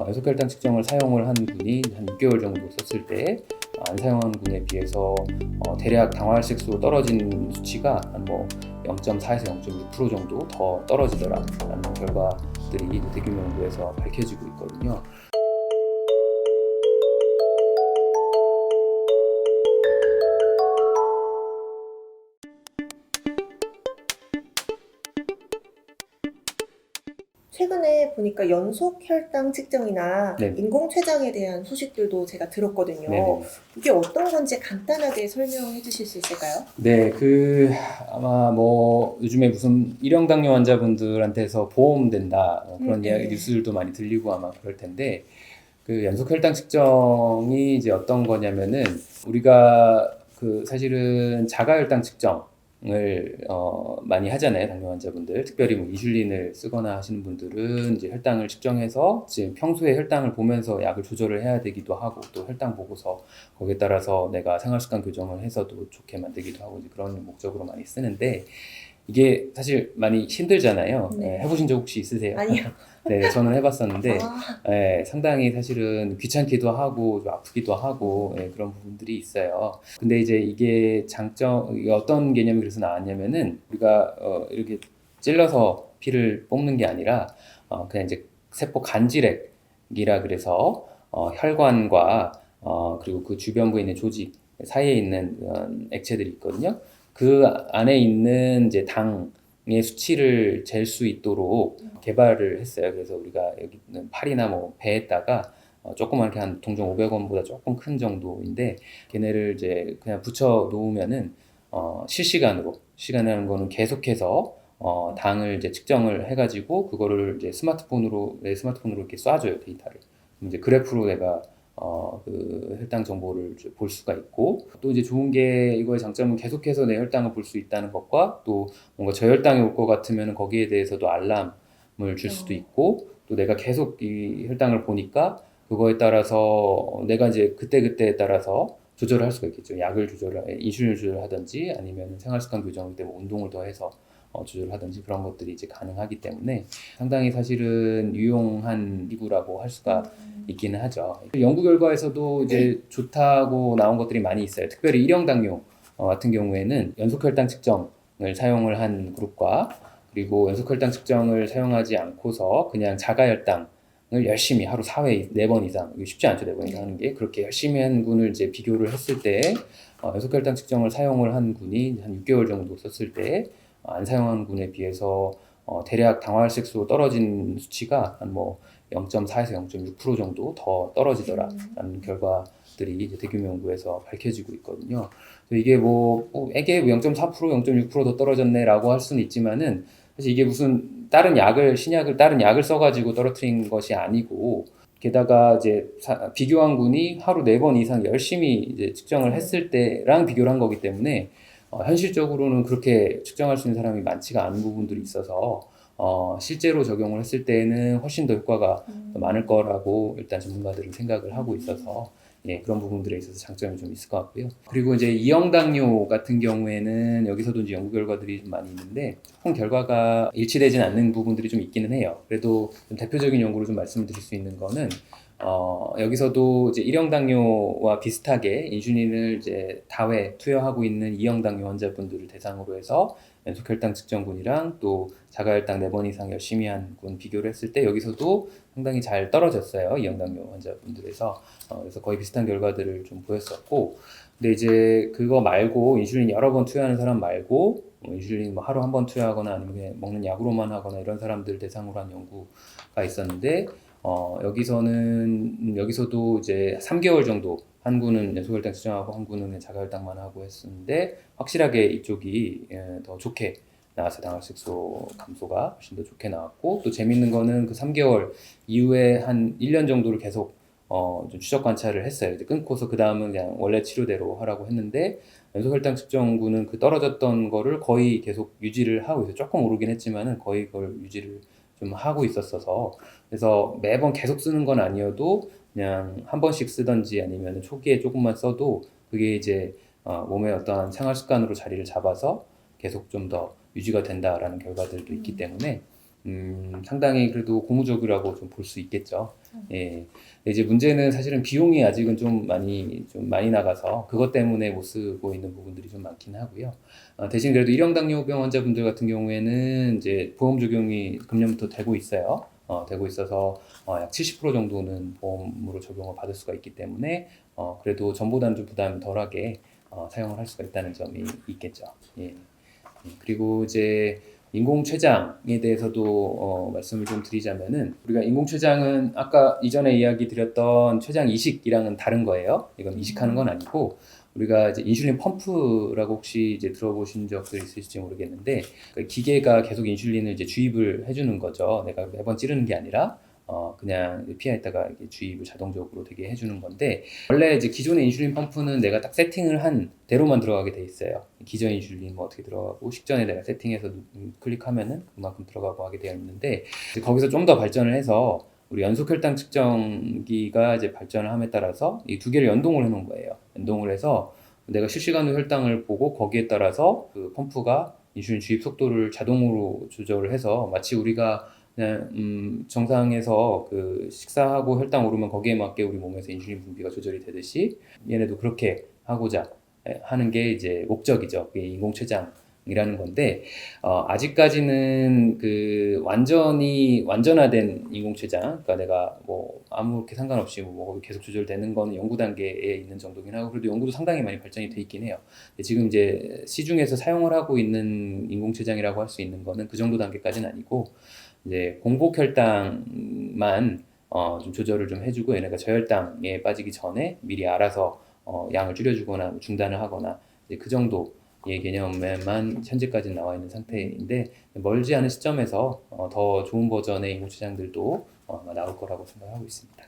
연속혈당 측정을 사용을 한 분이 한 6개월 정도 썼을 때 안 사용한 분에 비해서 대략 당화혈색소 떨어진 수치가 한 뭐 0.4에서 0.6% 정도 더 떨어지더라라는 결과들이 대규모 연구에서 밝혀지고 있거든요. 최근에 보니까 연속 혈당 측정이나 네. 인공췌장에 대한 소식들도 제가 들었거든요. 네네. 이게 어떤 건지 간단하게 설명해 주실 수 있을까요? 네, 아마 뭐 요즘에 무슨 일형 당뇨 환자분들한테서 보험 된다 그런 이야기 뉴스들도 많이 들리고 아마 그럴 텐데, 그 연속 혈당 측정이 이제 어떤 거냐면은 우리가 사실은 자가 혈당 측정을 많이 하잖아요, 당뇨 환자분들. 특별히 뭐 인슐린을 쓰거나 하시는 분들은 이제 혈당을 측정해서 지금 평소에 혈당을 보면서 약을 조절을 해야 되기도 하고, 또 혈당 보고서 거기에 따라서 내가 생활습관 교정을 해서도 좋게 만들기도 하고, 이제 그런 목적으로 많이 쓰는데, 이게 사실 많이 힘들잖아요. 네. 해보신 적 혹시 있으세요? 아니요. 네, 저는 해봤었는데 아, 상당히 사실은 귀찮기도 하고 좀 아프기도 하고 그런 부분들이 있어요. 근데 이제 이게 이게 어떤 개념이 그래서 나왔냐면은, 우리가 이렇게 찔러서 피를 뽑는 게 아니라 그냥 이제 세포 간질액이라 그래서 혈관과 그리고 그 주변부에 있는 조직 사이에 있는 액체들이 있거든요. 그 안에 있는 이제 당의 수치를 잴 수 있도록 개발을 했어요. 그래서 우리가 여기 있는 팔이나 뭐 배에다가 조그맣게 한 동전 500원보다 조금 큰 정도인데, 걔네를 이제 그냥 붙여 놓으면은 시간이라는 거는 계속해서 당을 이제 측정을 해가지고 그거를 이제 내 스마트폰으로 이렇게 쏴줘요, 데이터를. 그럼 이제 그래프로 내가 그 혈당 정보를 볼 수가 있고, 또 이제 좋은 게, 이거의 장점은 계속해서 내 혈당을 볼 수 있다는 것과, 또 뭔가 저혈당이 올 것 같으면 거기에 대해서도 알람을 줄 수도 있고, 또 내가 계속 이 혈당을 보니까 그거에 따라서 내가 이제 그때그때에 따라서 조절을 할 수가 있겠죠. 인슐린을 조절하든지, 아니면 생활습관 교정 때문에 운동을 더 해서 조절하든지, 그런 것들이 이제 가능하기 때문에 상당히 사실은 유용한 기구라고 할 수가 있기는 하죠. 연구 결과에서도 이제 좋다고 나온 것들이 많이 있어요. 특별히 일형 당뇨 같은 경우에는 연속 혈당 측정을 사용을 한 그룹과, 그리고 연속 혈당 측정을 사용하지 않고서 그냥 자가 혈당을 열심히 하루 4회 4번 이상, 이게 쉽지 않죠, 4번 이상 하는 게. 그렇게 열심히 한 군을 이제 비교를 했을 때 연속 혈당 측정을 사용을 한 군이 한 6개월 정도 썼을 때 안 사용한 군에 비해서 대략 당화혈색소 떨어진 수치가 한 뭐 0.4에서 0.6% 정도 더 떨어지더라라는 결과들이 이제 대규모 연구에서 밝혀지고 있거든요. 그래서 이게 이게 0.4%, 0.6%더 떨어졌네라고 할 수는 있지만은, 사실 이게 무슨 다른 약을 써가지고 떨어뜨린 것이 아니고, 게다가 이제 비교한 군이 하루 4번 이상 열심히 이제 측정을 했을 때랑 비교를 한 거기 때문에 현실적으로는 그렇게 측정할 수 있는 사람이 많지가 않은 부분들이 있어서 실제로 적용을 했을 때는 훨씬 더 효과가 더 많을 거라고 일단 전문가들은 생각을 하고 있어서, 그런 부분들에 있어서 장점이 좀 있을 것 같고요. 그리고 이제 이형 당뇨 같은 경우에는 여기서도 이제 연구 결과들이 좀 많이 있는데, 조금 결과가 일치되진 않는 부분들이 좀 있기는 해요. 그래도 좀 대표적인 연구로 좀 말씀을 드릴 수 있는 거는, 여기서도 이제 1형 당뇨와 비슷하게 인슐린을 이제 다회 투여하고 있는 2형 당뇨 환자분들을 대상으로 해서 연속 혈당 측정군이랑 또 자가 혈당 4번 이상 열심히 한 군 비교를 했을 때, 여기서도 상당히 잘 떨어졌어요, 2형 당뇨 환자분들에서. 그래서 거의 비슷한 결과들을 좀 보였었고, 근데 이제 그거 말고 인슐린 여러 번 투여하는 사람 말고, 인슐린 뭐 하루 한 번 투여하거나 아니면 그냥 먹는 약으로만 하거나 이런 사람들 대상으로 한 연구가 있었는데, 여기서도 이제 3개월 정도 한 군은 연속혈당 측정하고 한 군은 자가혈당만 하고 했었는데, 확실하게 이쪽이 더 좋게 나왔어요. 당화색소 감소가 훨씬 더 좋게 나왔고, 또 재밌는 거는 그 3개월 이후에 한 1년 정도를 계속 좀 추적 관찰을 했어요. 이제 끊고서 그 다음은 그냥 원래 치료대로 하라고 했는데, 연속혈당 측정군은 그 떨어졌던 거를 거의 계속 유지를 하고 있어요. 조금 오르긴 했지만은 거의 그걸 유지를 좀 하고 있었어서, 그래서 매번 계속 쓰는 건 아니어도 그냥 한 번씩 쓰던지, 아니면 초기에 조금만 써도 그게 이제 몸의 어떠한 생활 습관으로 자리를 잡아서 계속 좀 더 유지가 된다라는 결과들도 있기 때문에 상당히 그래도 고무적이라고 좀 볼 수 있겠죠. 예. 이제 문제는 사실은 비용이 아직은 좀 많이 나가서 그것 때문에 못 쓰고 있는 부분들이 좀 많긴 하고요. 대신 그래도 일형 당뇨병 환자분들 같은 경우에는 이제 보험 적용이 금년부터 되고 있어요. 되고 있어서 약 70% 정도는 보험으로 적용을 받을 수가 있기 때문에 그래도 전보다는 좀 부담 덜하게 사용을 할 수가 있다는 점이 있겠죠. 예. 그리고 이제 인공췌장에 대해서도 말씀을 좀 드리자면은 우리가 인공췌장은 아까 이전에 이야기 드렸던 췌장 이식이랑은 다른 거예요. 이건 이식하는 건 아니고 우리가 이제 인슐린 펌프라고 혹시 이제 들어보신 적도 있으실지 모르겠는데 그 기계가 계속 인슐린을 이제 주입을 해주는 거죠. 내가 매번 찌르는 게 아니라 그냥 피하에다가 주입을 자동적으로 되게 해주는 건데 원래 이제 기존의 인슐린 펌프는 내가 딱 세팅을 한 대로만 들어가게 돼 있어요. 기저 인슐린 뭐 어떻게 들어가고 식전에 내가 세팅해서 클릭하면은 그만큼 들어가고 하게 되어 있는데 이제 거기서 좀 더 발전을 해서 우리 연속 혈당 측정기가 이제 발전을 함에 따라서 이 두 개를 연동을 해놓은 거예요. 연동을 해서 내가 실시간으로 혈당을 보고 거기에 따라서 그 펌프가 인슐린 주입 속도를 자동으로 조절을 해서 마치 우리가 그냥 정상에서 그 식사하고 혈당 오르면 거기에 맞게 우리 몸에서 인슐린 분비가 조절이 되듯이 얘네도 그렇게 하고자 하는 게 이제 목적이죠. 그게 인공췌장이라는 건데 아직까지는 그 완전히 완전화된 인공췌장, 그러니까 내가 뭐 아무렇게 상관없이 뭐 계속 조절되는 거는 연구 단계에 있는 정도긴 하고 그래도 연구도 상당히 많이 발전이 돼 있긴 해요. 지금 이제 시중에서 사용을 하고 있는 인공췌장이라고 할 수 있는 거는 그 정도 단계까지는 아니고 이제 공복 혈당만 좀 조절을 좀 해주고 얘네가 저혈당에 빠지기 전에 미리 알아서 양을 줄여주거나 중단을 하거나 이제 그 정도의 개념에만 현재까지 나와 있는 상태인데 멀지 않은 시점에서 더 좋은 버전의 인공췌장들도 아마 나올 거라고 생각하고 있습니다.